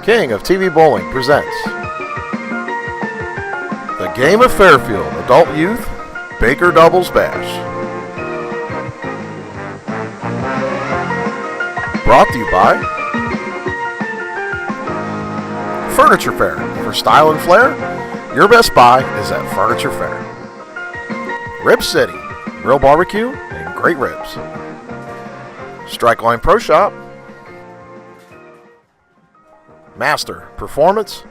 King of TV Bowling presents the Game of Fairfield Adult Youth Baker Doubles Bash. Brought to you by Furniture Fair. For style and flair, your best buy is at Furniture Fair. Rib City, grill barbecue and great ribs. Strike Line Pro Shop. Master Performance,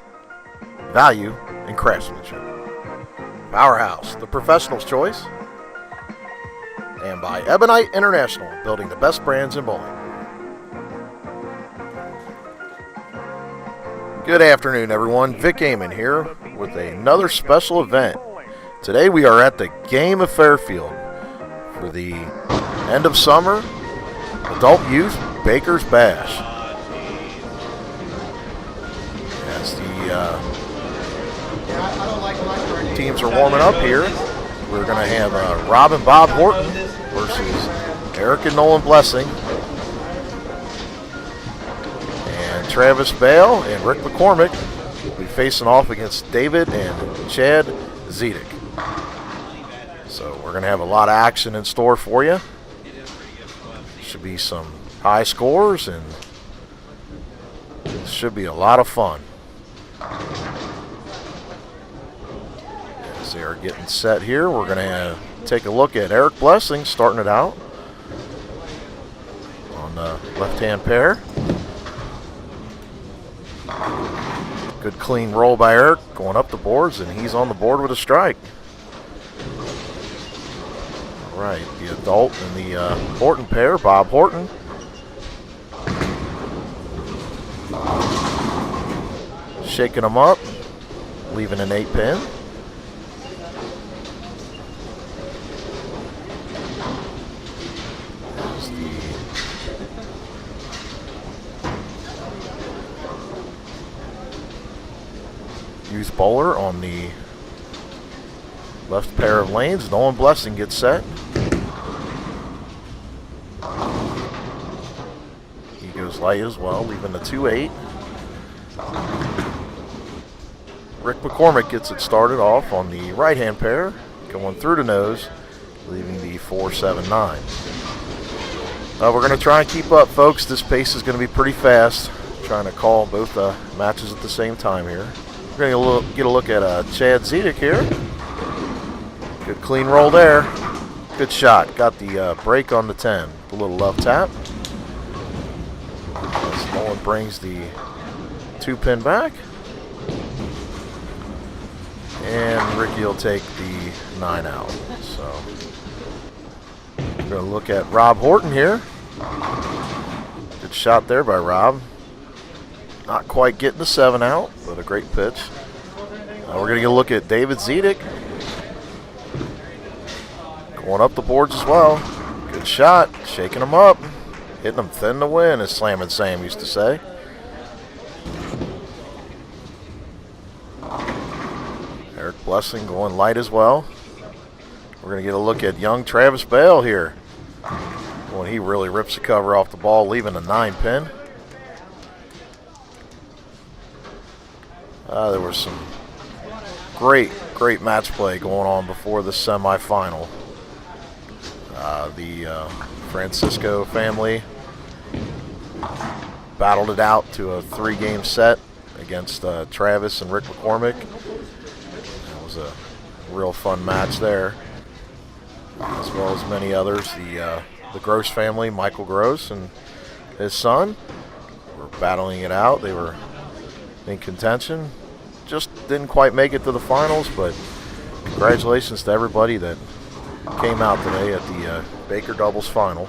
Value, and Craftsmanship. Powerhouse, the professional's choice. And by Ebonite International, building the best brands in bowling. Good afternoon, everyone. Vic Amon here with another special event. Today we are at the Game of Fairfield for the end of summer Adult Youth Baker's Bash. As the teams are warming up here, we're going to have Rob and Bob Horton versus Eric and Nolan Blessing, and Travis Boehl and Rick McCormick will be facing off against David and Chad Zeedyk. So we're going to have a lot of action in store for you. Should be some high scores, and it should be a lot of fun. As they are getting set here, we're going to take a look at Eric Blessing starting it out on the left-hand pair. Good clean roll by Eric, going up the boards, and he's on the board with a strike. All right, the adult and the Horton pair, Bob Horton. Shaking them up, leaving an 8-pin. There's the youth bowler on the left pair of lanes. Nolan Blessing gets set. He goes light as well, leaving the 2-8. Rick McCormick gets it started off on the right-hand pair, going through the nose, leaving the 4-7-9. We're going to try and keep up, folks. This pace is going to be pretty fast. Trying to call both matches at the same time here. We're going to get a look at Chad Zeedyk here. Good clean roll there. Good shot. Got the break on the 10. A little left tap. As Nolan brings the 2-pin back. And Ricky will take the 9 out. So we're going to look at Rob Horton here. Good shot there by Rob. Not quite getting the 7 out, but a great pitch. We're going to get a look at David Zeedyk. Going up the boards as well. Good shot. Shaking them up. Hitting them thin to win, as Slam and Sam used to say. Eric Blessing going light as well. We're going to get a look at young Travis Boehl here. When he really rips the cover off the ball, leaving a 9-pin. There was some great match play going on before the semifinal. The Francisco family battled it out to a 3-game set against Travis and Rick McCormick. It was a real fun match there, as well as many others. The Gross family, Michael Gross and his son, were battling it out. They were in contention. Just didn't quite make it to the finals, but congratulations to everybody that came out today at the Baker Doubles Final.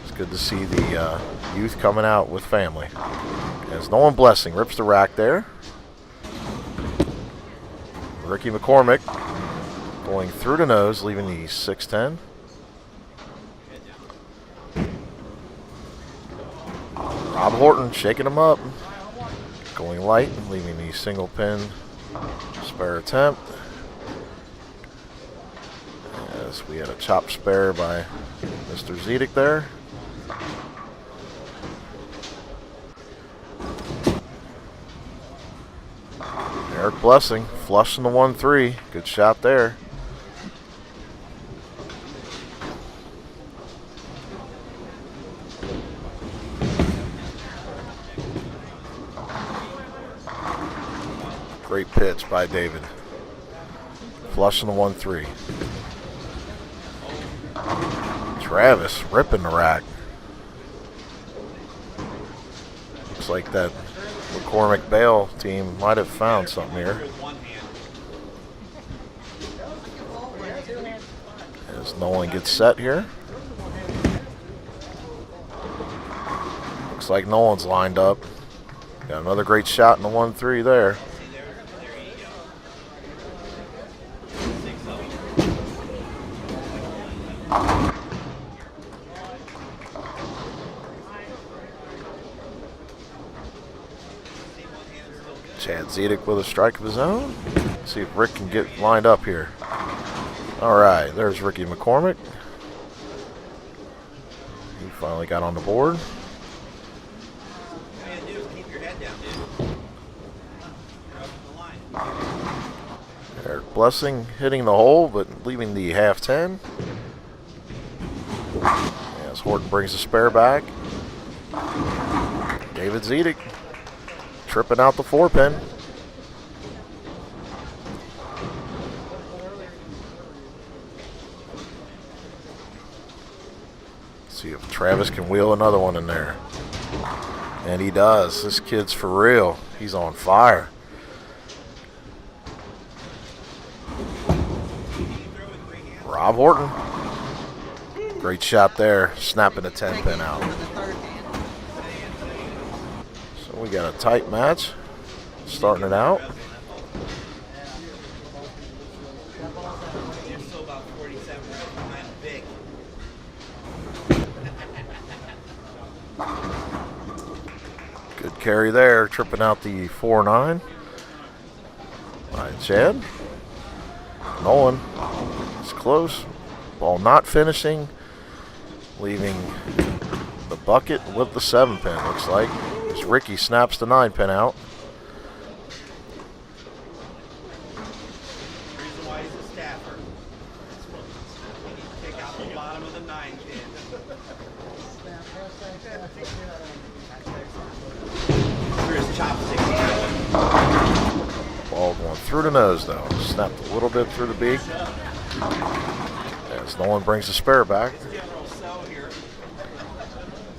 It's good to see the youth coming out with family. As Nolan Blessing rips the rack there. Ricky McCormick going through the nose, leaving the 6-10. Rob Horton shaking him up. Going light, leaving the single pin spare attempt. As we had a chop spare by Mr. Zeedyk there. Eric Blessing flushing the 1-3. Good shot there. Great pitch by David. Flushing the 1-3. Travis ripping the rack. Looks like that McCormick Boehl team might have found something here. As Nolan gets set here. Looks like Nolan's lined up. Got another great shot in the 1-3 there. Zeedyk with a strike of his own. Let's see if Rick can get lined up here. All right, there's Ricky McCormick. He finally got on the board. Eric Blessing hitting the hole, but leaving the half 10. As Horton brings the spare back. David Zeedyk tripping out the 4-pin. See if Travis can wheel another one in there. And he does. This kid's for real. He's on fire. Rob Horton. Great shot there. Snapping the 10-pin out. So we got a tight match. Starting it out. Good carry there, tripping out the 4-9. All right, Chad. Nolan is close. Ball not finishing, leaving the bucket with the 7-pin, looks like. As Ricky snaps the 9-pin out. Reason why he's a staffer. Take out the bottom of the 9-pin. His chopsticks. Ball going through the nose though. Snapped a little bit through the beak. As Nolan brings the spare back.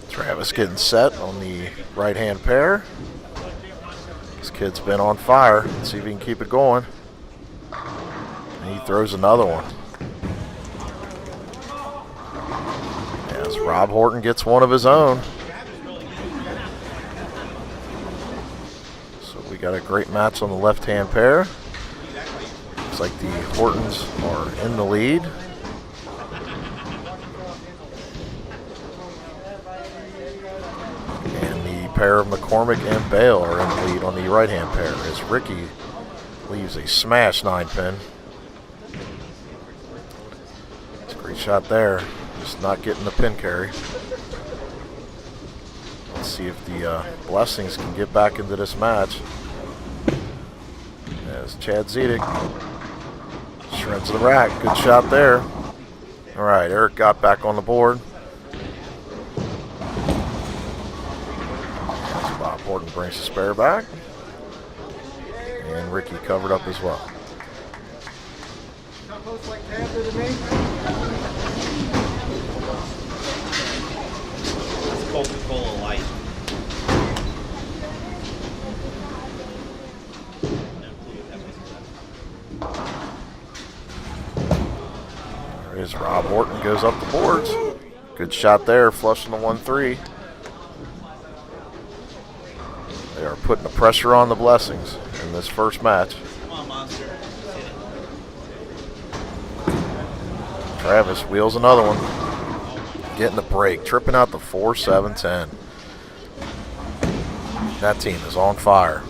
Travis getting set on the right-hand pair. This kid's been on fire. Let's see if he can keep it going. And he throws another one. As Rob Horton gets one of his own. We got a great match on the left-hand pair. Looks like the Hortons are in the lead. And the pair of McCormick and Boehl are in the lead on the right-hand pair as Ricky leaves a smash 9-pin. It's a great shot there. Just not getting the pin carry. Let's see if the Blessings can get back into this match. As Chad Zeedyk shreds the rack. Good shot there. All right, Eric got back on the board. As Bob Horton brings the spare back. And Ricky covered up as well. It's Coca-Cola Light. There is Rob Horton, goes up the boards. Good shot there, flushing the 1-3. They are putting the pressure on the Blessings in this first match. Come on, monster. Travis wheels another one. Getting the break, tripping out the 4-7-10. That team is on fire.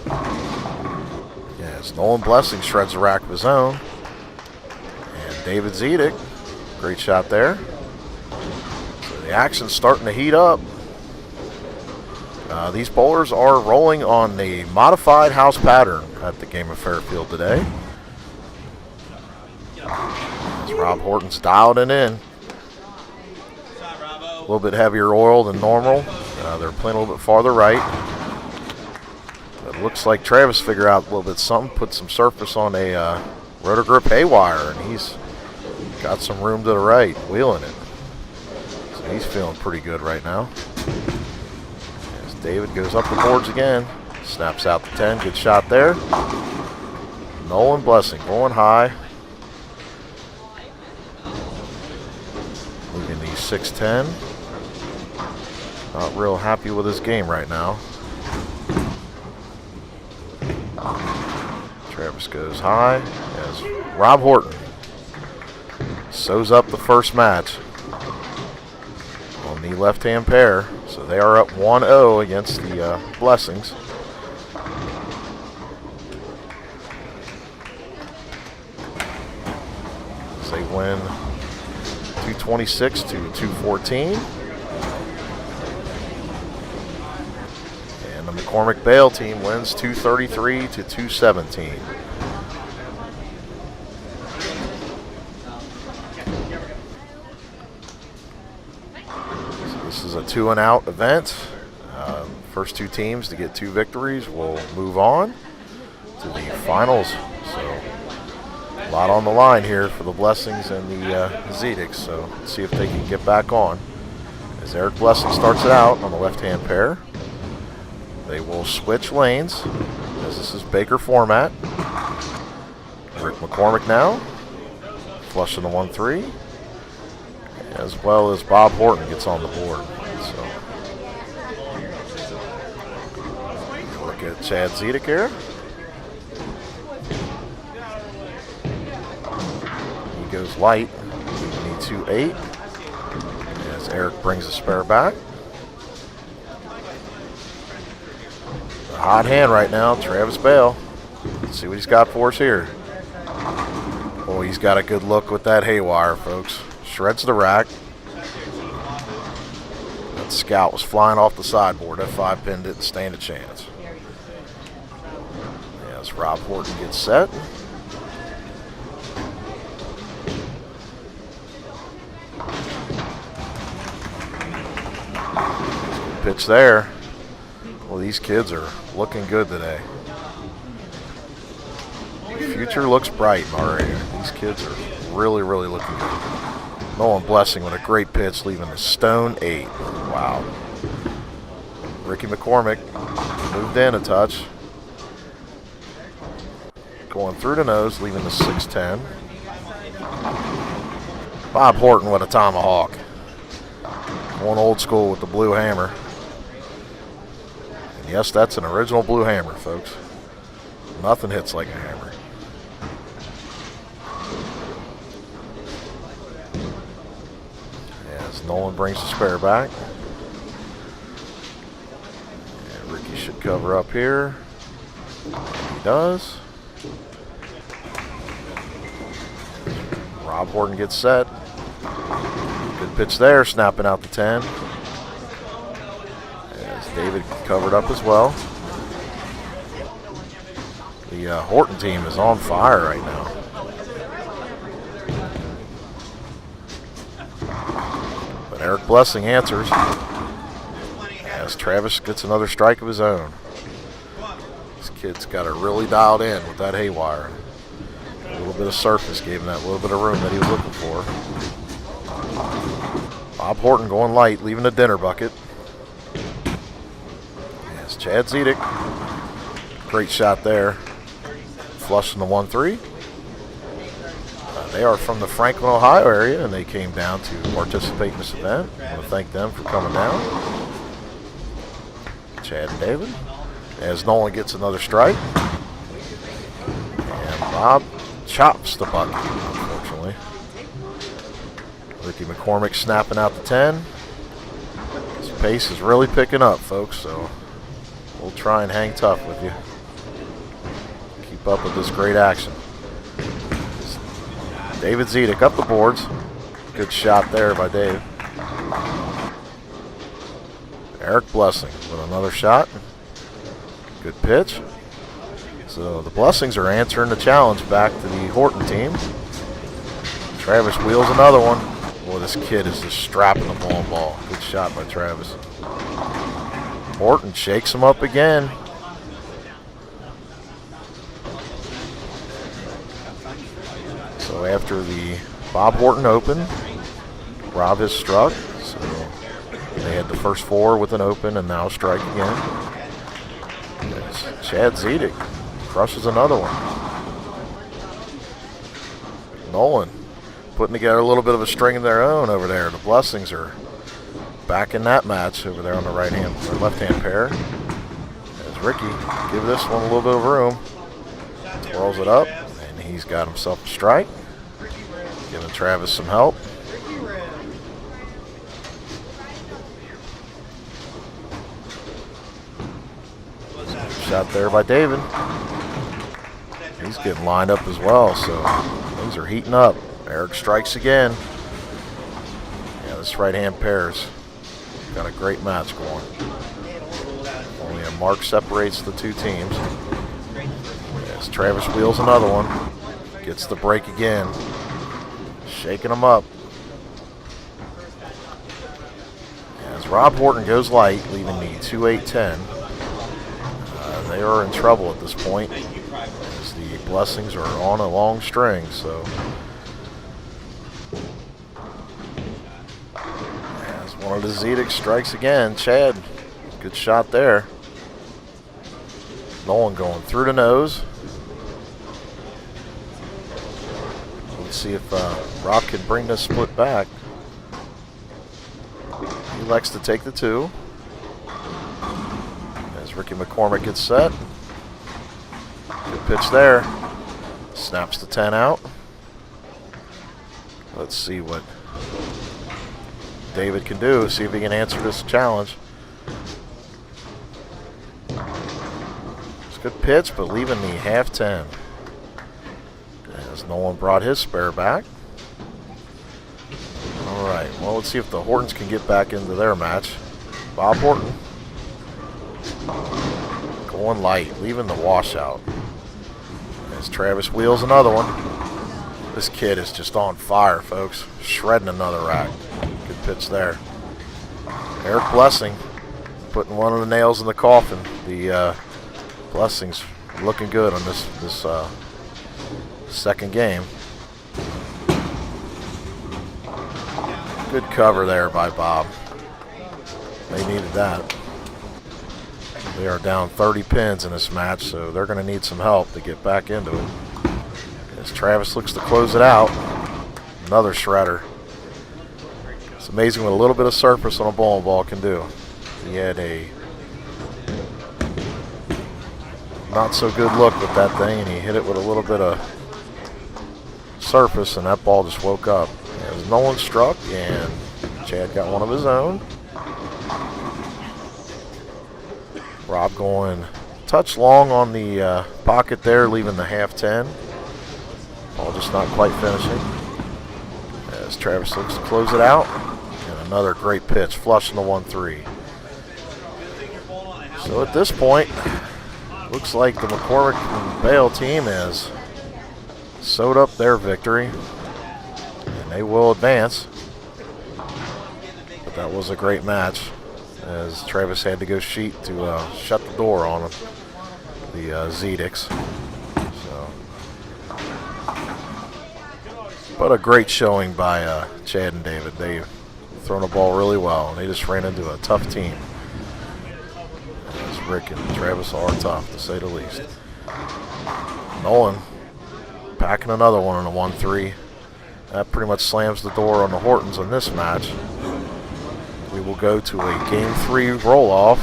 Yes, Nolan Blessing shreds the rack of his own. And David Zeedyk, great shot there. So the The action's starting to heat up. These bowlers are rolling on the modified house pattern at the game of Fairfield today. As Rob Horton's dialed it in. A little bit heavier oil than normal. They're playing a little bit farther right. It looks like Travis figured out a little bit something, put some surface on a rotor grip haywire, and he's got some room to the right, wheeling it. So he's feeling pretty good right now. As David goes up the boards again, snaps out the 10, good shot there. Nolan Blessing going high. Moving the 6-10. Not real happy with his game right now. Travis goes high as Rob Horton sews up the first match on the left-hand pair. So they are up 1-0 against the Blessings. As they win 226 to 214. And the McCormick Boehl team wins 233 to 217. So this is a 2-and-out event. First two teams to get 2 victories will move on to the finals. So a lot on the line here for the Blessings and the Zeedyks. So let's see if they can get back on. As Eric Blessing starts it out on the left-hand pair. They will switch lanes, as this is Baker format. Rick McCormick now, flushing the 1-3, as well as Bob Horton gets on the board. So, look at Chad Zeedyk here. He goes light, leaving the 2-8, as Eric brings the spare back. Hot hand right now, Travis Boehl. Let's see what he's got for us here. Oh, he's got a good look with that haywire, folks. Shreds the rack. That scout was flying off the sideboard. That 5-pin didn't stand a chance. As Rob Horton gets set. Good pitch there. Well, these kids are looking good today. The future looks bright in our area. These kids are really, really looking good. Nolan Blessing with a great pitch, leaving the stone 8. Wow. Ricky McCormick moved in a touch. Going through the nose, leaving the 6-10. Bob Horton with a tomahawk. Going old school with the blue hammer. Yes, that's an original blue hammer, folks. Nothing hits like a hammer. As Nolan brings the spare back. And Ricky should cover up here. And he does. Rob Horton gets set. Good pitch there, snapping out the 10. David covered up as well. The Horton team is on fire right now. But Eric Blessing answers as Travis gets another strike of his own. This kid's got it really dialed in with that haywire. A little bit of surface gave him that little bit of room that he was looking for. Bob Horton going light, leaving the dinner bucket. Chad Zeedyk, great shot there, flushing the 1-3. They are from the Franklin, Ohio area, and they came down to participate in this event. I want to thank them for coming down. Chad and David, as Nolan gets another strike. And Bob chops the bucket, unfortunately. Ricky McCormick snapping out the 10. His pace is really picking up, folks, so we'll try and hang tough with you. Keep up with this great action. David Zeedyk up the boards. Good shot there by Dave. Eric Blessing with another shot. Good pitch. So the Blessings are answering the challenge back to the Horton team. Travis wheels another one. Boy, this kid is just strapping the ball. Good shot by Travis. Horton shakes him up again. So after the Bob Horton Open, Rob has struck. So they had the first 4 with an open and now strike again. As Chad Zeedyk crushes another one. Nolan putting together a little bit of a string of their own over there. The Blessings are back in that match over there on the right-hand or left-hand pair. As Ricky give this one a little bit of room. Twirls it up, and he's got himself a strike. Giving Travis some help. Shot there by David. He's getting lined up as well, so things are heating up. Eric strikes again. Yeah, this right-hand pair's got a great match going. Only a mark separates the two teams. As Travis wheels another one. Gets the break again. Shaking him up. As Rob Horton goes light, leaving the 2-8-10. They are in trouble at this point, as the Blessings are on a long string. So as one of the Zeedyk strikes again, Chad, good shot there. Nolan going through the nose. Let's see if Rob can bring this split back. He likes to take the 2. As Ricky McCormick gets set. Good pitch there. Snaps the 10 out. Let's see what David can do. See if he can answer this challenge. It's a good pitch, but leaving the half 10. As Nolan brought his spare back. All right, well, let's see if the Hortons can get back into their match. Bob Horton going light, leaving the washout. As Travis wheels another one. This kid is just on fire, folks. Shredding another rack. Good pitch there. Eric Blessing putting one of the nails in the coffin. The Blessings looking good on this second game. Good cover there by Bob. They needed that. They are down 30 pins in this match, so they're going to need some help to get back into it. As Travis looks to close it out. Another shredder. It's amazing what a little bit of surface on a bowling ball can do. He had a not so good look with that thing, and he hit it with a little bit of surface, and that ball just woke up. As Nolan struck, and Chad got one of his own. Rob going touch long on the pocket there, leaving the half 10. Ball just not quite finishing. As Travis looks to close it out. And another great pitch, flushing the 1-3. So at this point, looks like the McCormick and Boehl team has sewed up their victory. And they will advance. But that was a great match, as Travis had to go sheet to shut the door on them, the Zeedyks. So, but a great showing by Chad and David. They've thrown the ball really well, and they just ran into a tough team. As Rick and Travis are tough, to say the least. Nolan packing another one on a 1-3. That pretty much slams the door on the Hortons in this match. We will go to a Game 3 roll-off.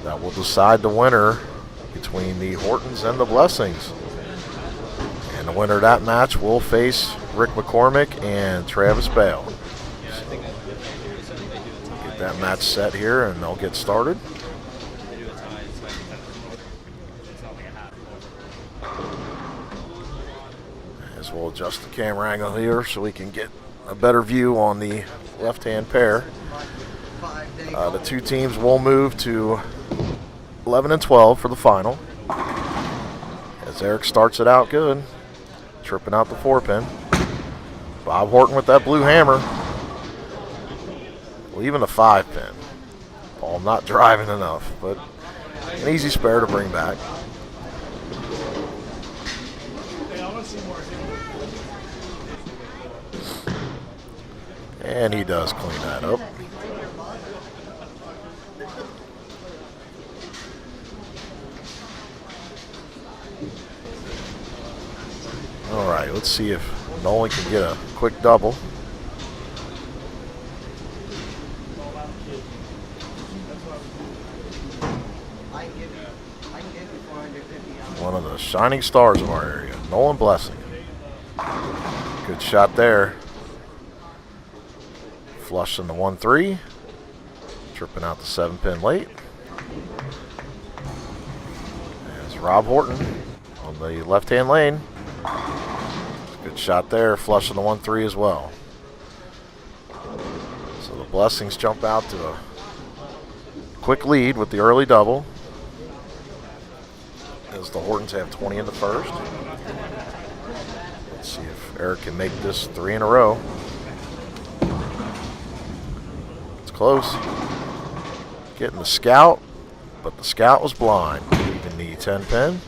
That will decide the winner between the Hortons and the Blessings. And the winner of that match will face Rick McCormick and Travis Boehl. So get that match set here, and they'll get started. We'll adjust the camera angle here so we can get a better view on the left-hand pair. The two teams will move to 11 and 12 for the final. As Eric starts it out good, tripping out the 4-pin. Bob Horton with that blue hammer, leaving the 5-pin. Ball not driving enough, but an easy spare to bring back. And he does clean that up. All right, let's see if Nolan can get a quick double. One of the shining stars of our area, Nolan Blessing. Good shot there. Flushing the 1-3. Tripping out the 7-pin late. There's Rob Horton on the left-hand lane. Good shot there, flushing the 1-3 as well. So the Blessings jump out to a quick lead with the early double, as the Hortons have 20 in the first. Let's see if Eric can make this 3 in a row. It's close. Getting the scout, but the scout was blind, leaving the 10-pin.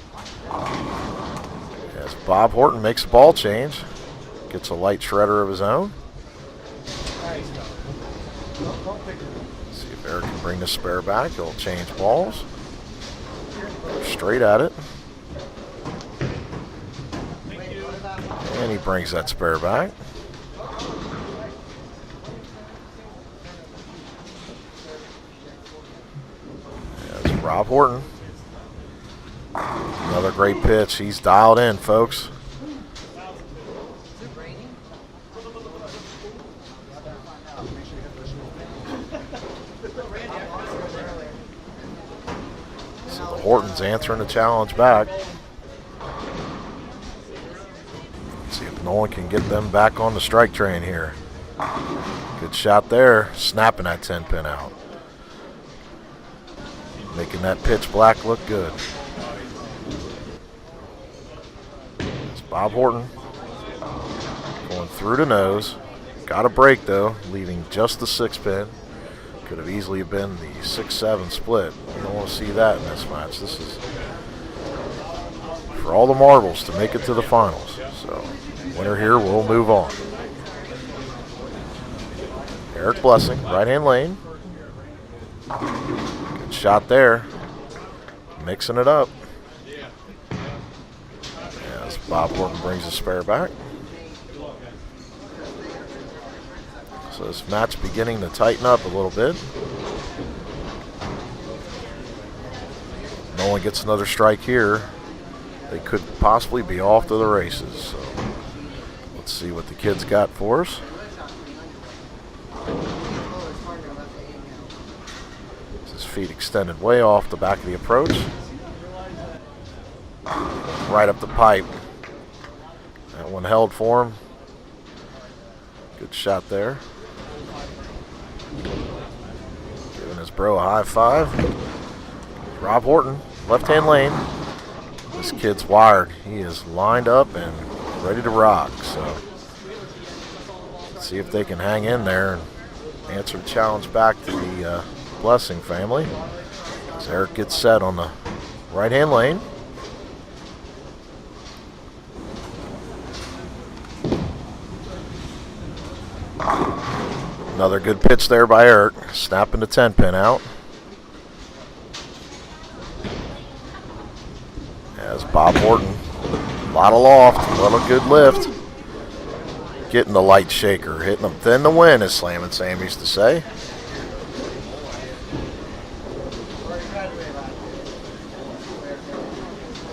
As Bob Horton makes a ball change, gets a light shredder of his own. See if Eric can bring the spare back. He'll change balls. Straight at it. And he brings that spare back. There's Rob Horton. Another great pitch. He's dialed in, folks. So the Hortons answering the challenge back. Let's see if Nolan can get them back on the strike train here. Good shot there, snapping that 10-pin out. Making that pitch black look good. Bob Horton going through the nose. Got a break though, leaving just the 6-pin. Could have easily been the 6-7 split. You don't want to see that in this match. This is for all the marbles to make it to the finals. So, winner here will move on. Eric Blessing, right-hand lane. Good shot there. Mixing it up. Bob Horton brings the spare back. So this match beginning to tighten up a little bit. Nolan gets another strike here. They could possibly be off to the races. So let's see what the kids got for us. His feet extended way off the back of the approach. Right up the pipe. That one held for him. Good shot there. Giving his bro a high five. Rob Horton, left-hand lane. This kid's wired. He is lined up and ready to rock. So let's see if they can hang in there and answer the challenge back to the Blessing family. As Eric gets set on the right-hand lane. Another good pitch there by Eric, snapping the 10-pin out. As Bob Horton, a lot of loft, a lot of good lift. Getting the light shaker, hitting them thin to win, as Slam and Sam used to say.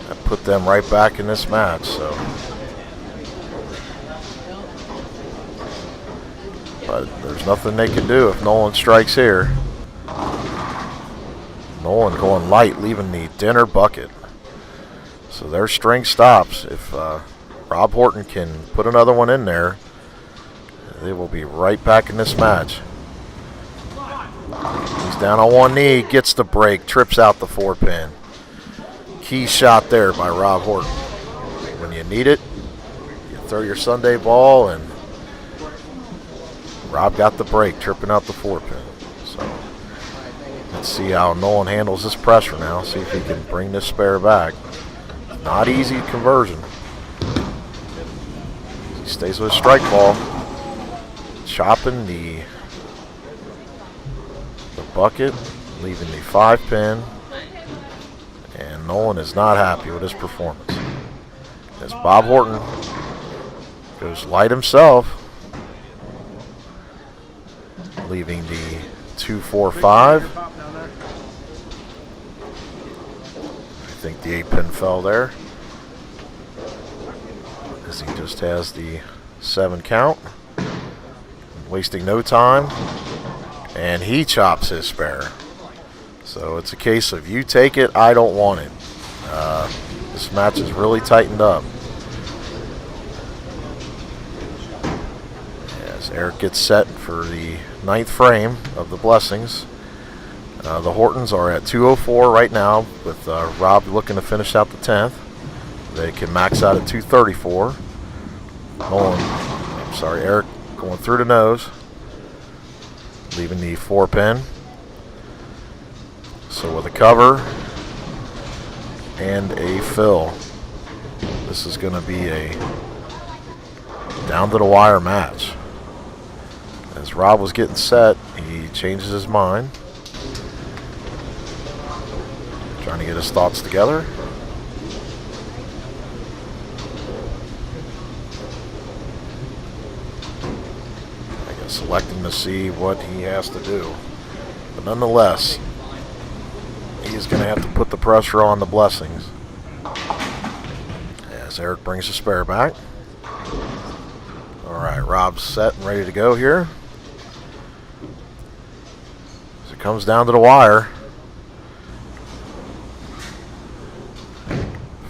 That put them right back in this match, so. But there's nothing they can do if Nolan strikes here. Nolan going light, leaving the dinner bucket. So their string stops. If Rob Horton can put another one in there, They will be right back in this match. He's down on one knee, gets the break, trips out the 4-pin. Key shot there by Rob Horton. When you need it, you throw your Sunday ball, and Rob got the break, tripping out the 4-pin. So let's see how Nolan handles this pressure now. See if he can bring this spare back. Not easy conversion. He stays with a strike ball. Chopping the bucket, leaving the 5-pin. And Nolan is not happy with his performance. As Bob Horton goes light himself, leaving the 2-4-5. I think the 8-pin fell there, as he just has the 7 count. Wasting no time, and he chops his spare. So it's a case of you take it, I don't want it. This match is really tightened up. As Eric gets set for the 9th frame of the Blessings. The Hortons are at 204 right now, with Rob looking to finish out the 10th. They can max out at 234. Eric going through the nose, leaving the 4-pin. So with a cover and a fill, this is going to be a down to the wire match. As Rob was getting set, he changes his mind, trying to get his thoughts together. I guess selecting to see what he has to do. But nonetheless, he's going to have to put the pressure on the Blessings. As Eric brings the spare back. All right, Rob's set and ready to go here. As it comes down to the wire.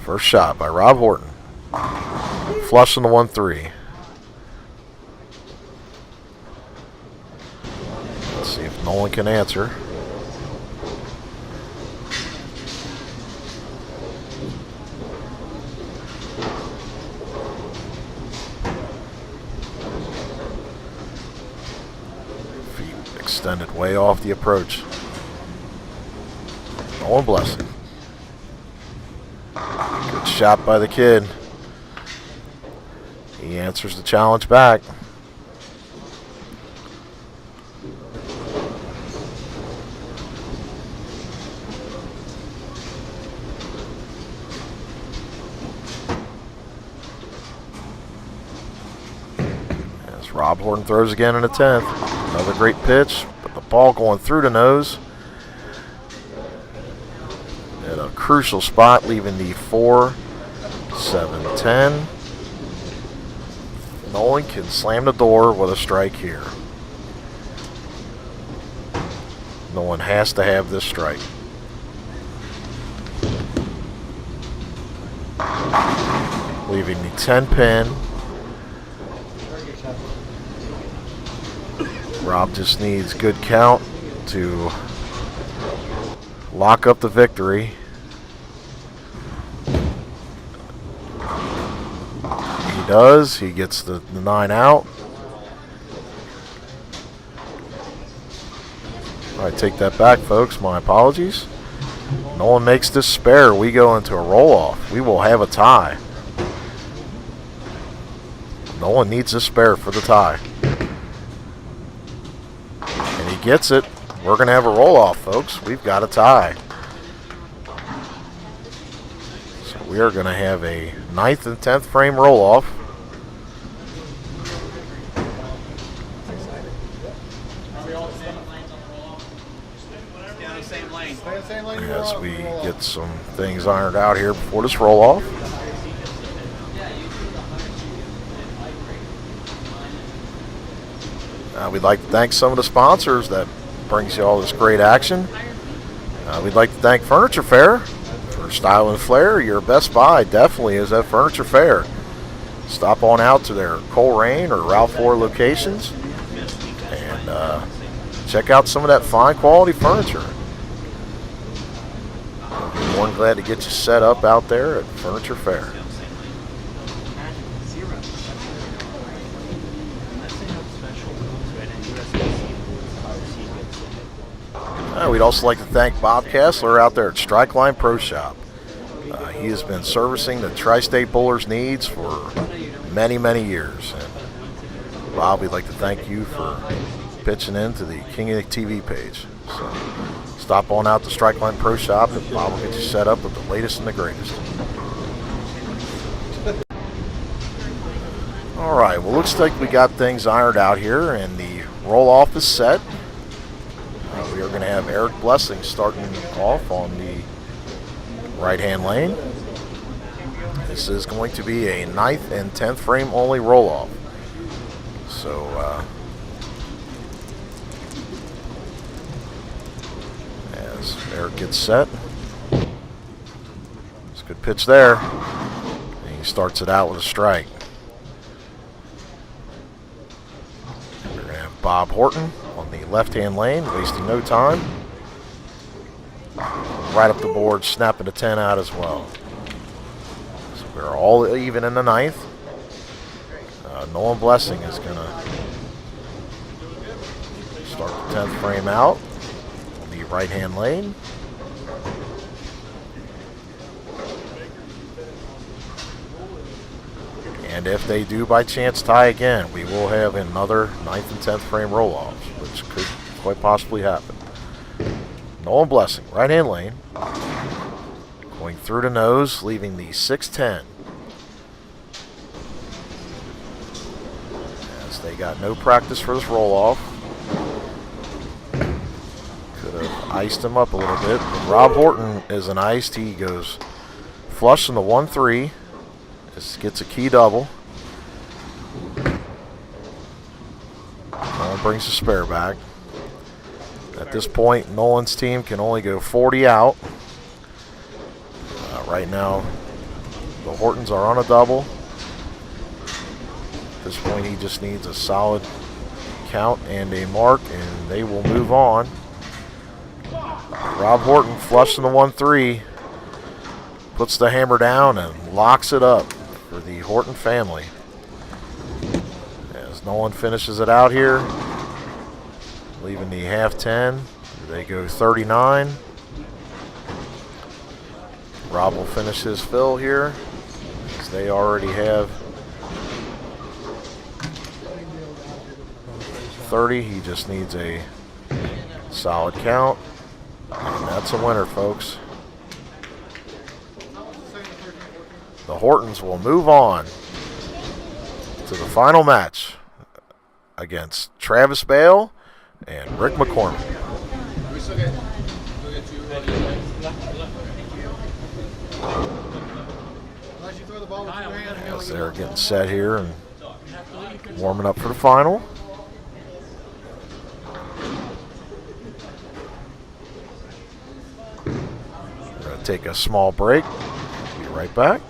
First shot by Rob Horton. Flushing the 1-3. Let's see if Nolan can answer. Feet extended way off the approach. Nolan Blessing. Good shot by the kid. He answers the challenge back. As Rob Horton throws again in the 10th. Another great pitch, but the ball going through the nose. At a crucial spot, leaving the 4-7-10. Nolan can slam the door with a strike here. Nolan has to have this strike. Leaving the 10-pin. Rob just needs good count to lock up the victory. He does. He gets the 9 out. I take that back, folks. My apologies. Nolan makes this spare. We go into a roll-off. We will have a tie. Nolan needs this spare for the tie. And he gets it. We're going to have a roll-off, folks. We've got a tie. So we are going to have a 9th and 10th frame roll-off. As we get some things ironed out here before this roll-off. We'd like to thank some of the sponsors that brings you all this great action. We'd like to thank Furniture Fair for style and flair. Your best buy definitely is at Furniture Fair. stop on out to their Coleraine or Ralph Lauren locations and check out some of that fine quality furniture. I'll be more than glad to get you set up out there at Furniture Fair. We'd also like to thank Bob Kessler out there at Strike Line Pro Shop. He has been servicing the Tri-State Bowlers' needs for many, many years. And Bob, we'd like to thank you for pitching into the King of the TV page. So stop on out to Strike Line Pro Shop and Bob will get you set up with the latest and the greatest. All right, well, looks like we got things ironed out here and the roll-off is set. We are going to have Eric Blessing starting off on the right-hand lane. This is going to be a 9th and 10th frame only roll-off. So, as Eric gets set, it's a good pitch there. And he starts it out with a strike. We're going to have Bob Horton on the left-hand lane, wasting no time. Right up the board, snapping a 10 out as well. So we're all even in the 9th. Nolan Blessing is going to start the 10th frame out on the right-hand lane. And if they do by chance tie again, we will have another 9th and 10th frame roll-offs, which could quite possibly happen. Nolan Blessing, right-hand lane, going through the nose, leaving the 6-10. As they got no practice for this roll-off. Could have iced him up a little bit. But Rob Horton isn't iced. He goes flush in the 1-3. Just gets a key double. Nolan brings the spare back. At this point, Nolan's team can only go 40 out. Right now, the Hortons are on a double. At this point, he just needs a solid count and a mark, and they will move on. Rob Horton flushing the 1-3, puts the hammer down and locks it up for the Horton family. As Nolan finishes it out here, leaving the half 10, they go 39. Rob will finish his fill here, as they already have 30. He just needs a solid count, and that's a winner, folks. The Hortons will move on to the final match against Travis Boehl and Rick McCormick. As they're getting set here and warming up for the final. We're going to take a small break. Be right back.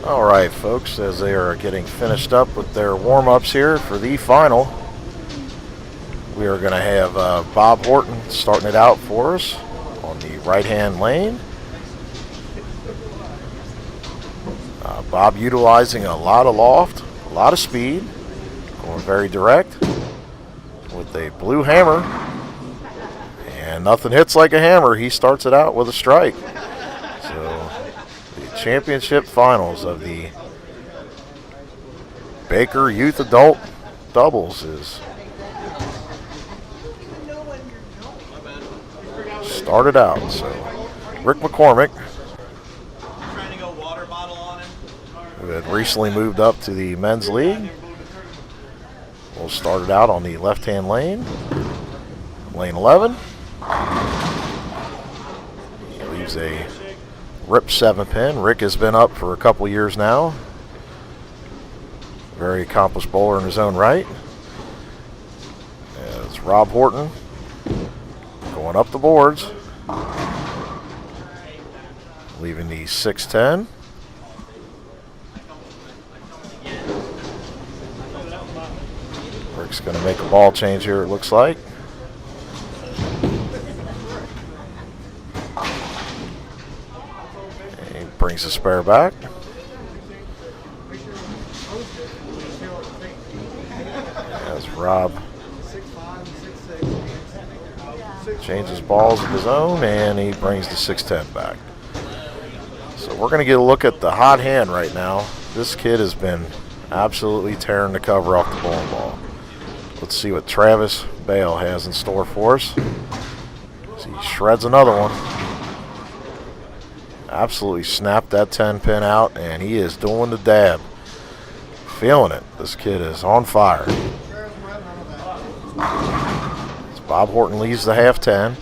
All right, folks, as they are getting finished up with their warm-ups here for the final, we are going to have Bob Horton starting it out for us on the right-hand lane. Bob utilizing a lot of loft, a lot of speed, going very direct with a blue hammer, and nothing hits like a hammer. He starts it out with a strike. So the championship finals of the Baker Youth Adult Doubles is started out. So Rick McCormick, Trying to go water bottle on him. who had recently moved up to the men's league, will start it out on the left-hand lane, lane 11. He leaves a rip 7-pin. Rick has been up for a couple years now. Very accomplished bowler in his own right. As Rob Horton going up the boards, leaving the 6-10. Rick's going to make a ball change here, it looks like. He brings the spare back. As Rob changes balls of his own, and he brings the 6-10 back. So we're going to get a look at the hot hand right now. This kid has been absolutely tearing the cover off the bowling ball. Let's see what Travis Boehl has in store for us. As he shreds another one. Absolutely snapped that 10-pin out, and he is doing the dab. Feeling it. This kid is on fire. As Bob Horton leaves the half 10.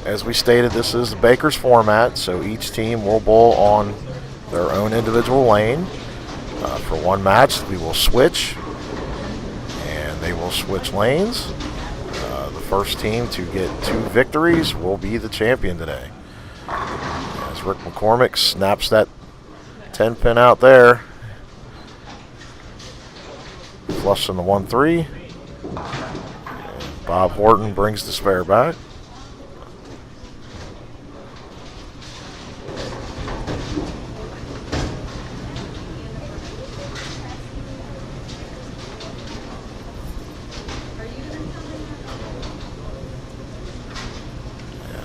As we stated, this is the Baker's format, so each team will bowl on their own individual lane. For one match, we will switch, and they will switch lanes. The first team to get 2 victories will be the champion today. As Rick McCormick snaps that 10-pin out there, flushing the 1-3. Bob Horton brings the spare back.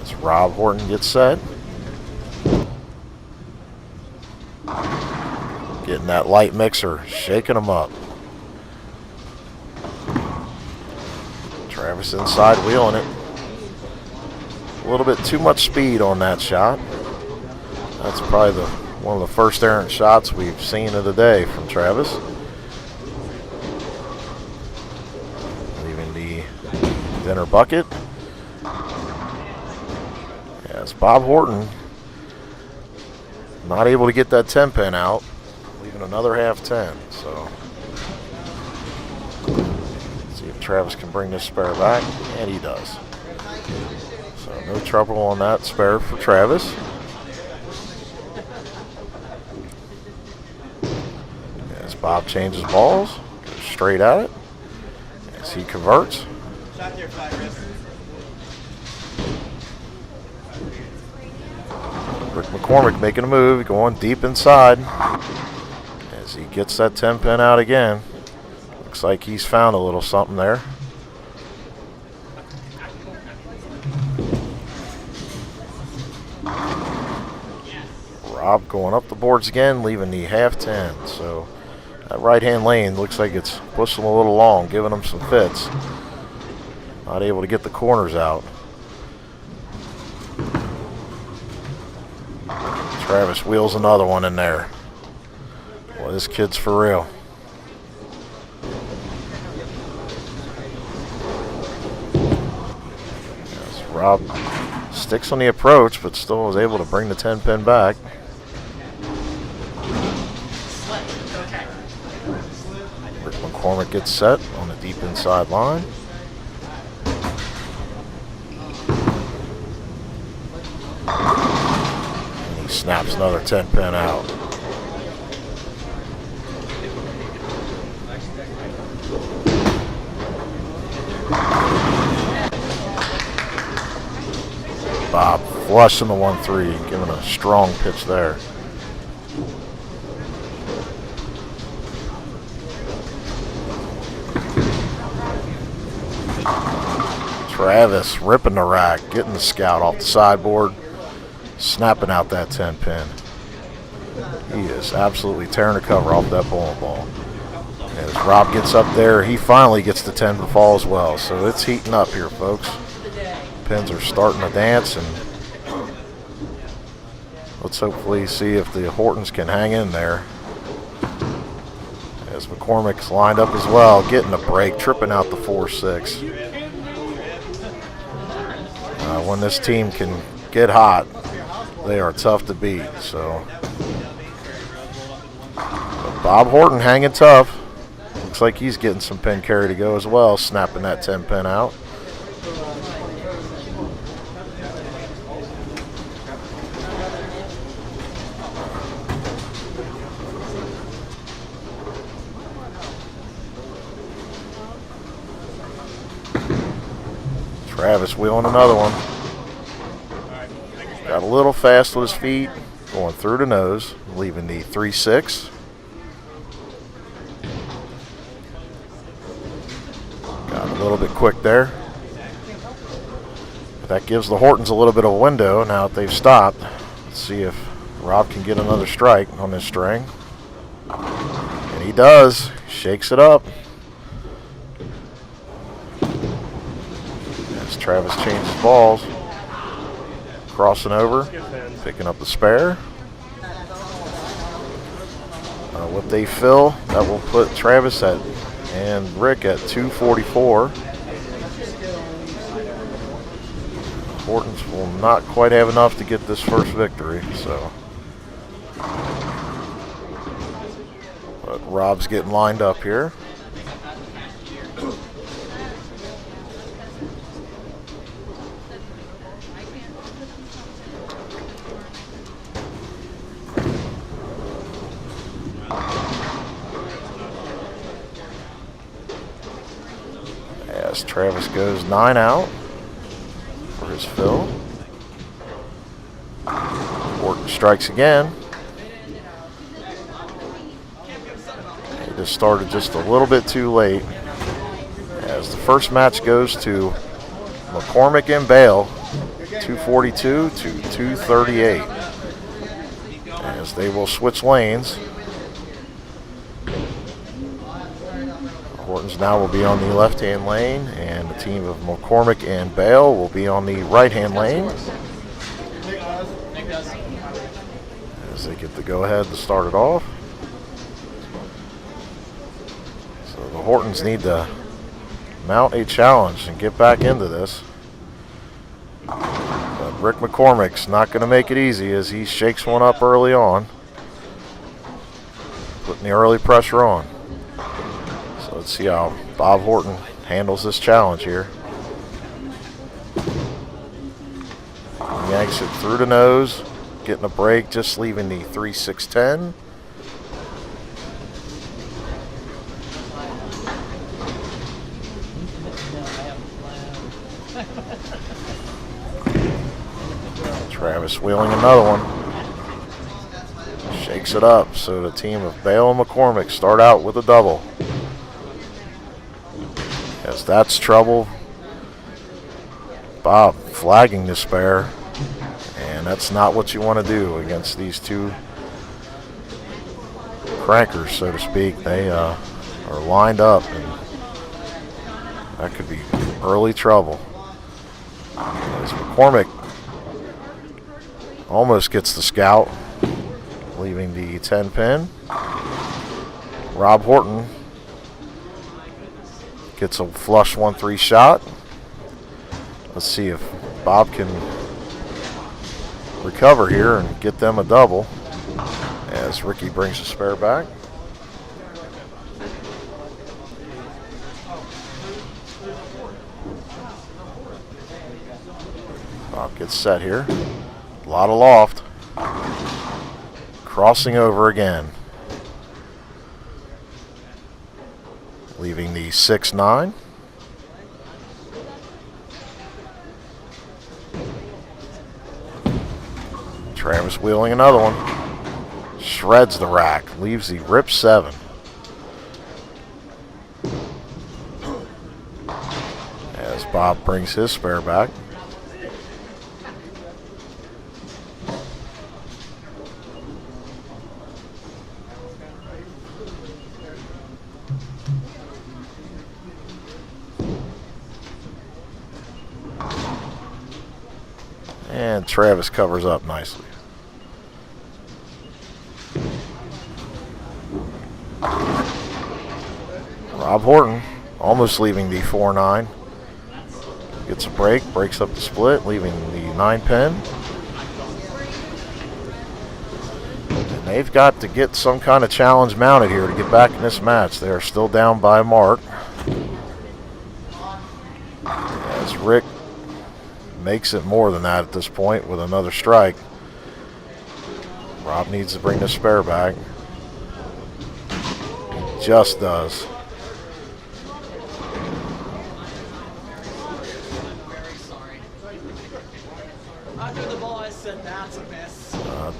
As Rob Horton gets set. Getting that light mixer, shaking them up. Travis inside wheeling it. A little bit too much speed on that shot. That's probably one of the first errant shots we've seen of the day from Travis. Leaving the dinner bucket. As Bob Horton not able to get that 10-pin out, leaving another half 10. So see if Travis can bring this spare back, and he does. So no trouble on that spare for Travis. As Bob changes balls, goes straight at it as he converts. Shot there, flat wrist. Rick McCormick making a move, going deep inside as he gets that 10 pin out again. Looks like he's found a little something there. Rob going up the boards again, leaving the half 10. So that right-hand lane looks like it's pushing a little long, giving him some fits. Not able to get the corners out. Travis wheels another one in there. Well, this kid's for real. Yes, Rob sticks on the approach, but still was able to bring the 10 pin back. Rick McCormick gets set on the deep inside line. Snaps another 10 pin out. Bob flush in the 1-3, giving a strong pitch there. Travis ripping the rack, getting the scout off the sideboard. Snapping out that 10 pin. He is absolutely tearing the cover off that bowling ball. As Rob gets up there, he finally gets the 10 to fall as well. So it's heating up here, folks. Pins are starting to dance, and let's hopefully see if the Hortons can hang in there. As McCormick's lined up as well, getting a break, tripping out the 4-6. When this team can get hot, they are tough to beat. So Bob Horton hanging tough. Looks like he's getting some pin carry to go as well, snapping that 10 pin out. Travis wheeling another one. Got a little fast with his feet, going through the nose, leaving the 3-6. Got a little bit quick there. But that gives the Hortons a little bit of a window now that they've stopped. Let's see if Rob can get another strike on this string. And he does. Shakes it up. As Travis changes balls. Crossing over, picking up the spare. What they fill, that will put Travis at and Rick at 244. Hortons will not quite have enough to get this first victory, so. But Rob's getting lined up here. As Travis goes 9 out for his fill. Horton strikes again. He just started just a little bit too late. As the first match goes to McCormick and Boehl, 242 to 238. As they will switch lanes. Hortons now will be on the left-hand lane, and the team of McCormick and Boehl will be on the right-hand lane. As they get the go-ahead to start it off. So the Hortons need to mount a challenge and get back into this. But Rick McCormick's not going to make it easy as he shakes one up early on, putting the early pressure on. Let's see how Bob Horton handles this challenge here. Yanks it through the nose, getting a break, just leaving the 3-6-10. Travis wheeling another one. Shakes it up, so the team of Boehl and McCormick start out with a double. Yes, that's trouble. Bob flagging the spare, and that's not what you want to do against these two crankers, so to speak. They are lined up, and that could be early trouble. As McCormick almost gets the scout, leaving the 10 pin. Rob Horton gets a flush 1-3 shot. Let's see if Bob can recover here and get them a double as Ricky brings the spare back. Bob gets set here. A lot of loft. Crossing over again. Leaving the 6-9. Travis wheeling another one. Shreds the rack. Leaves the rip 7. As Bob brings his spare back. And Travis covers up nicely. Rob Horton almost leaving the 4-9. Gets a break, breaks up the split, leaving the 9 pin. And they've got to get some kind of challenge mounted here to get back in this match. They are still down by a mark. As Rick makes it more than that at this point with another strike. Rob needs to bring the spare back. He just does.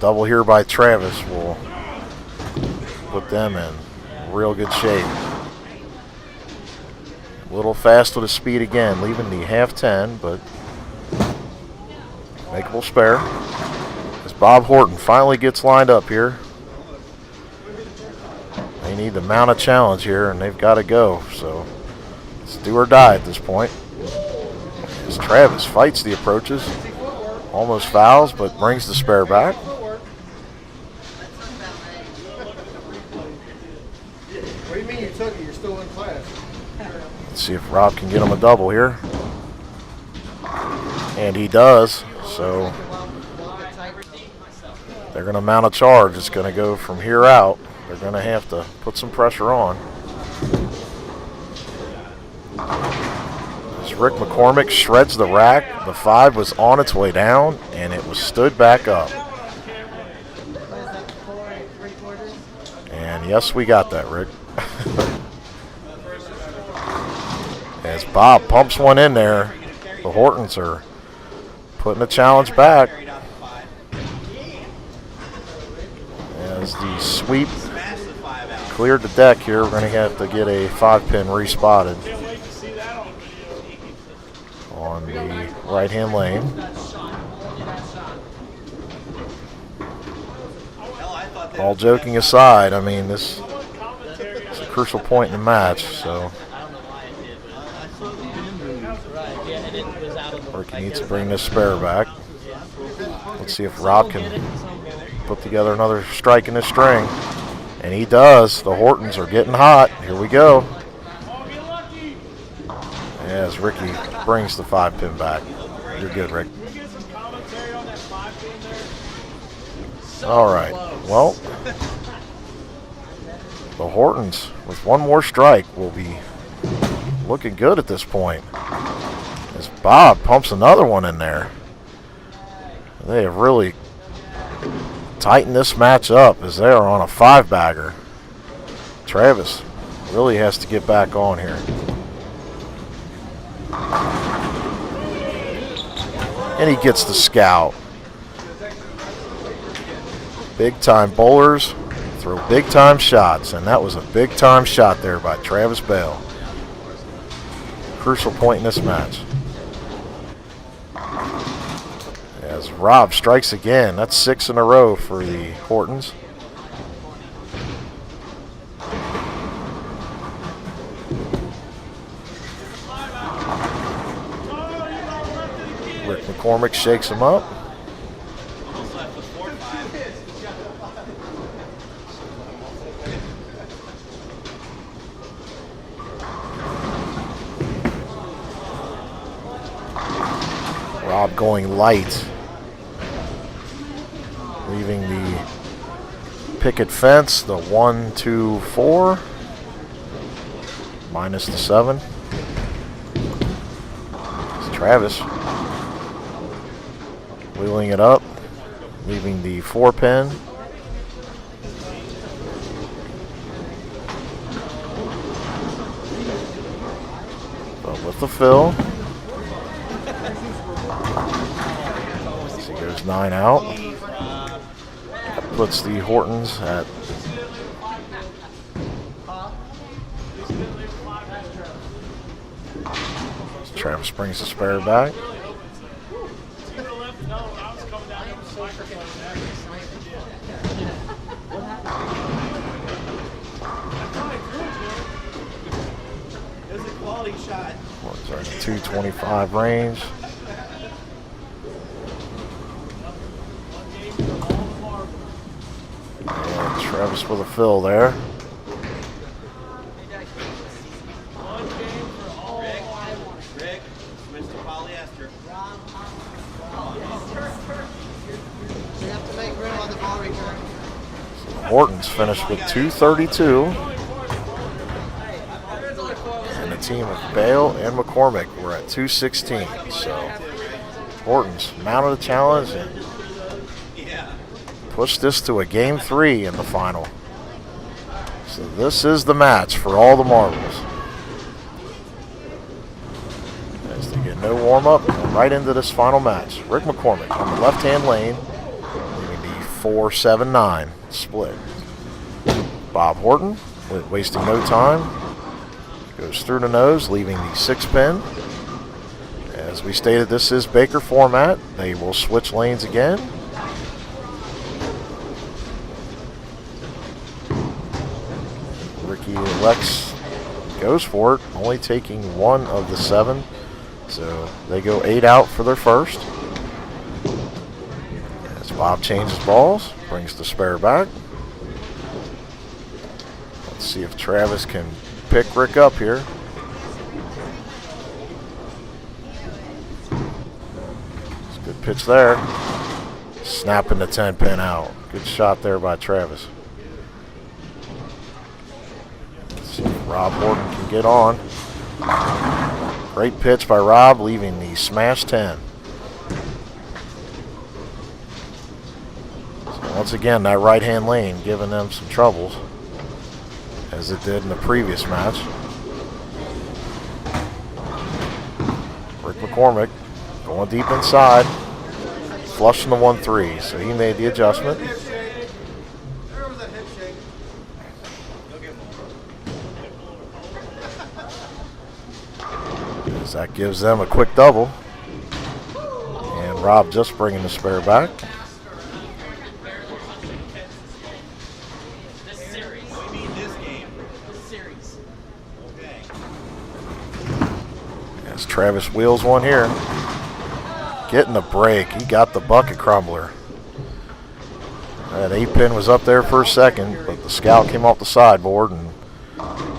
Double here by Travis will put them in real good shape. A little fast with the speed again, leaving the half 10, but makeable spare. As Bob Horton finally gets lined up here. They need to mount a challenge here, and they've got to go. So it's do or die at this point. As Travis fights the approaches, almost fouls, but brings the spare back. What do you mean you took it? You're still in class. Let's see if Rob can get him a double here. And he does. So they're going to mount a charge. It's going to go from here out. They're going to have to put some pressure on. As Rick McCormick shreds the rack, the 5 was on its way down, and it was stood back up. And yes, we got that, Rick. As Bob pumps one in there, the Hortons are putting the challenge back. As the sweep cleared the deck here, we're going to have to get a 5-pin respotted on the right-hand lane. All joking aside, I mean, this is a crucial point in the match, so Ricky needs to bring this spare back. Let's see if Rob can put together another strike in this string. And he does. The Hortons are getting hot. Here we go. As Ricky brings the 5-pin back. You're good, Rick. All right. Well, the Hortons, with one more strike, will be looking good at this point. As Bob pumps another one in there. They have really tighten this match up as they are on a 5-bagger. Travis really has to get back on here. And he gets the scout. Big time bowlers throw big time shots, and that was a big time shot there by Travis Boehl. Crucial point in this match. As Rob strikes again, that's 6 in a row for the Hortons. Rick McCormick shakes him up. Rob going light, leaving the picket fence, the 1, 2, 4, minus the 7. It's Travis wheeling it up, leaving the 4 pin. But with the fill. Goes 9 out. That puts the Hortons at Travis brings the spare back. Hortons are in the 225 range. And Travis with a fill there. Rick, switch to polyester. You have to make room on the ball return. Hortons finished with 232. And the team of Boehl and McCormick were at 216. So Hortons mounted a challenge and pushed this to a game 3 in the final. So this is the match for all the marbles. As they get no warm-up, going right into this final match. Rick McCormick on the left-hand lane, leaving the 4-7-9 split. Bob Horton, wasting no time, goes through the nose, leaving the 6 pin. As we stated, this is Baker format. They will switch lanes again. Ricky Lex goes for it, only taking 1 of the 7. So they go 8 out for their first. As Bob changes balls, brings the spare back. Let's see if Travis can pick Rick up here. It's a good pitch there. Snapping the 10 pin out. Good shot there by Travis. Let's see if Rob Horton can get on. Great pitch by Rob, leaving the smash 10. So once again, that right-hand lane giving them some troubles, as it did in the previous match. Rick McCormick going deep inside, flushing the 1-3, so he made the adjustment. As that gives them a quick double. And Rob just bringing the spare back. As Travis wheels one here. Getting the break. He got the bucket crumbler. That 8 pin was up there for a second, but the scout came off the sideboard and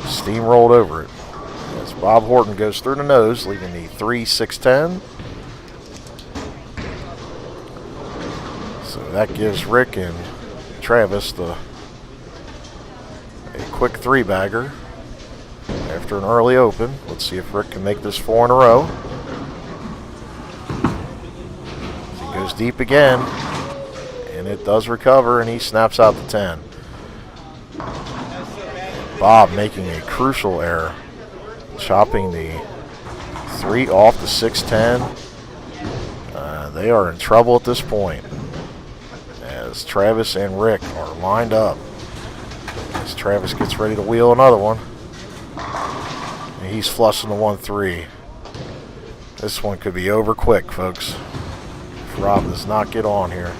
steamrolled over it. As Bob Horton goes through the nose, leaving the 3-6-10. So that gives Rick and Travis a quick 3-bagger after an early open. Let's see if Rick can make this 4 in a row. He goes deep again, and it does recover, and he snaps out the 10. Bob making a crucial error, chopping the 3 off the 6-10. They are in trouble at this point, as as Travis and Rick are lined up. As Travis gets ready to wheel another one. And he's flushing the 1-3. This one could be over quick, folks, if Rob does not get on here.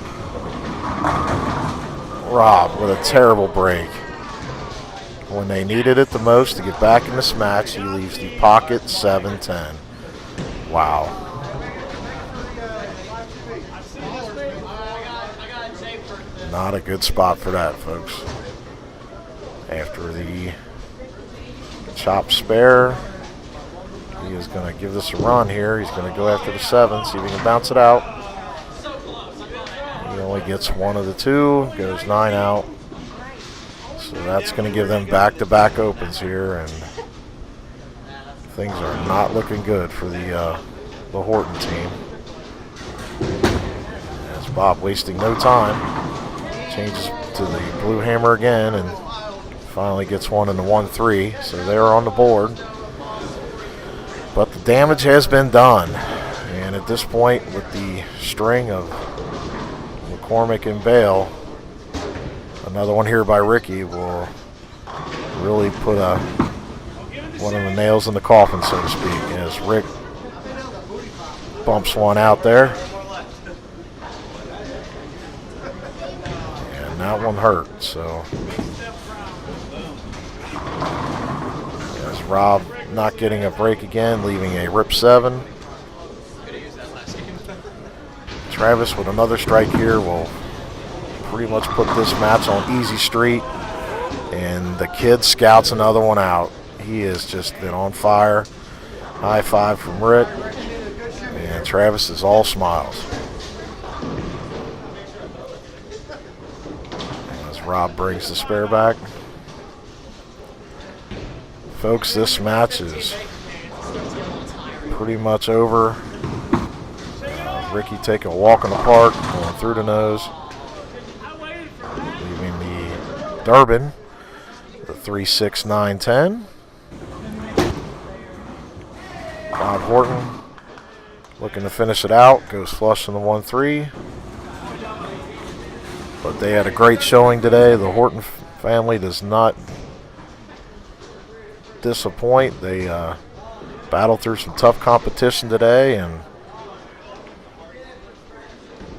Rob with a terrible break. When they needed it the most to get back in this match, he leaves the pocket 7-10. Wow. Not a good spot for that, folks. After the chop spare, he is going to give this a run here. He's going to go after the 7, see if he can bounce it out. He only gets one of the 2, goes 9 out. So that's going to give them back-to-back opens here, and things are not looking good for the Horton team. As Bob wasting no time. Changes to the blue hammer again and finally gets one in the 1-3. So they're on the board. But the damage has been done. And at this point, with the string of McCormick and Boehl, another one here by Ricky will really put one of the nails in the coffin, so to speak, as Rick bumps one out there. That one hurt, so as Rob not getting a break again, leaving a rip 7. Travis with another strike here will pretty much put this match on easy street, and the kid scouts another one out. He has just been on fire. High five from Rick, and Travis is all smiles. Rob brings the spare back. Folks, this match is pretty much over. Ricky taking a walk in the park, going through the nose. Leaving the Durbin, the 3-6-9-10. Bob Horton looking to finish it out, goes flush in the 1-3. But they had a great showing today. The Horton family does not disappoint. They battled through some tough competition today and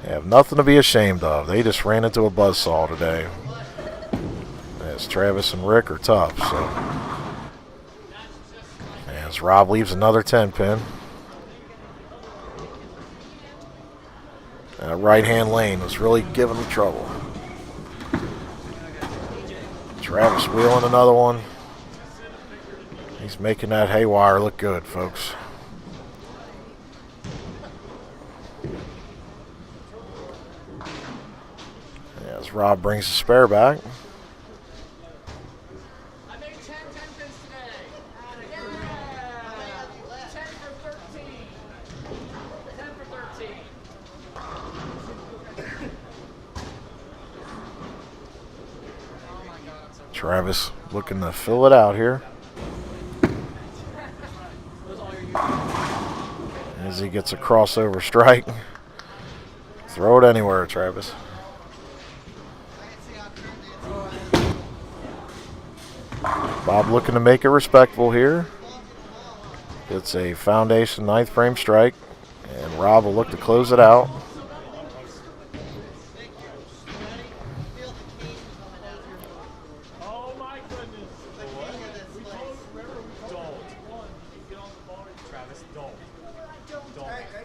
have nothing to be ashamed of. They just ran into a buzzsaw today. As Travis and Rick are tough. So as Rob leaves another 10-pin. That right-hand lane was really giving them trouble. Travis wheeling another one. He's making that haywire look good, folks. As Rob brings the spare back. I made 10 10-pins today. Yeah. 10 for 13. 10 for 13. Travis looking to fill it out here. As he gets a crossover strike. Throw it anywhere, Travis. Bob looking to make it respectable here. It's a foundation 9th frame strike. And Rob will look to close it out.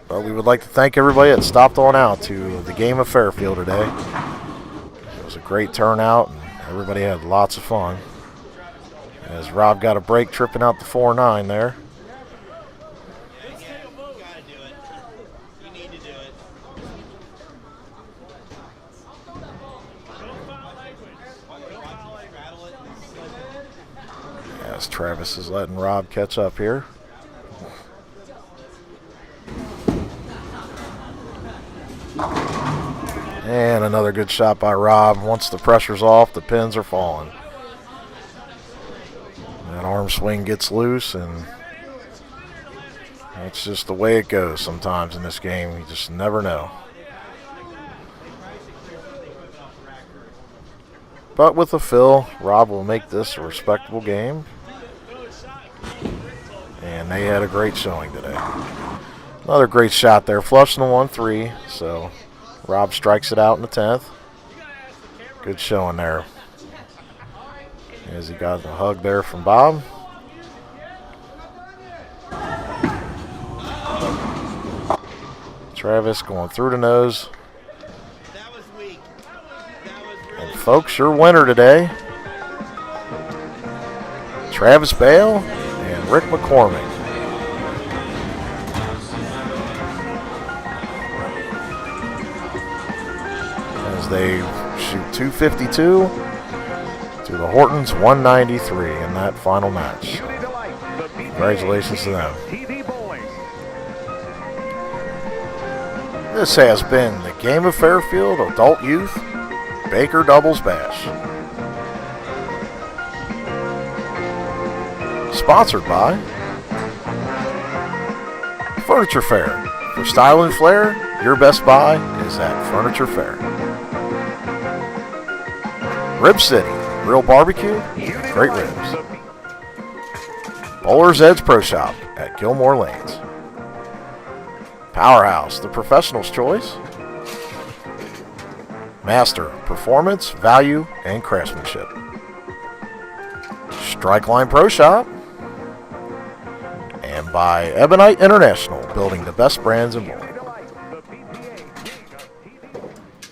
But we would like to thank everybody that stopped on out to the game of Fairfield today. It was a great turnout, and everybody had lots of fun. As Rob got a break tripping out the 4-9 there. As Travis is letting Rob catch up here. And another good shot by Rob. Once the pressure's off, the pins are falling. That arm swing gets loose, and that's just the way it goes sometimes in this game. You just never know. But with a fill, Rob will make this a respectable game. And they had a great showing today. Another great shot there. Flushing the 1-3. So Rob strikes it out in the 10th. Good showing there. As he got a hug there from Bob. Travis going through the nose. That was weak. That was really And folks, your winner today, Travis Boehl and Rick McCormick. As they shoot 252 to the Hortons 193 in that final match. Congratulations to them. This has been the Game of Fairfield Adult Youth Baker Doubles Bash. Sponsored by Furniture Fair. For style and flair, your best buy is at Furniture Fair. Rib City, real barbecue, great ribs. Bowler's Edge Pro Shop at Gilmore Lanes. Powerhouse, the professional's choice. Master, performance, value, and craftsmanship. Strike Line Pro Shop. And by Ebonite International, building the best brands in bowling.